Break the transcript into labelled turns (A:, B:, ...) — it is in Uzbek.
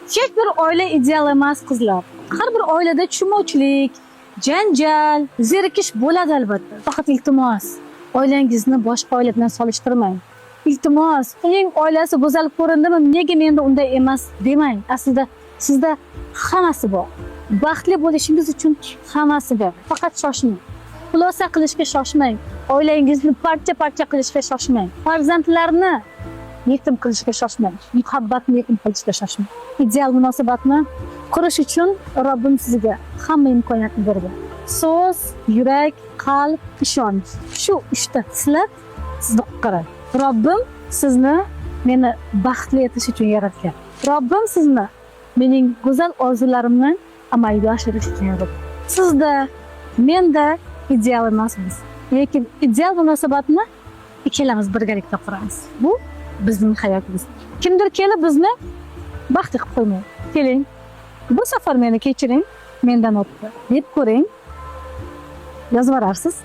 A: Hech bir oila ideal emas qizlar. Har bir oilada tushunmovchilik, janjal, zerikish bo'ladi albatta. Faqat iltimos, oilangizni boshqa oila bilan solishtirmang. Iltimos, uning oilasi go'zal ko'rindimi, nega menda unday emas demang. Aslida sizda hammasi bor. Baxtli bo'lishingiz uchun hammasi bor. Faqat shoshmang. Xulosa qilishga shoshmang. Oilangizni parcha-parcha qilishga shoshmang. Farzandlarni yetim qilishga shoshmang. Muhabbatni yetim qilishga shoshmang. Ideal munosabatni qurish uchun Robbim sizga hamma imkoniyatni berdi. So'z, yurak, qalb, ishonch. Shu 3 ta xislat sizni qutqaradi. Robbim sizni meni baxtli etish uchun yaratgan. Robbim sizni mening go'zal orzularimni amalga oshirish uchun yaratgan. Sizda, menda ideal emasmiz. Lekin ideal munosabatni ikkalamiz birgalikda quramiz. Bu bizning hayotimiz. Kimdir kelib bizni baxtli qilib qo'ymaydi. Keling, bu safar meni kechiring, mendan o'tdi deb ko'ring. Yozib yuborarsiz.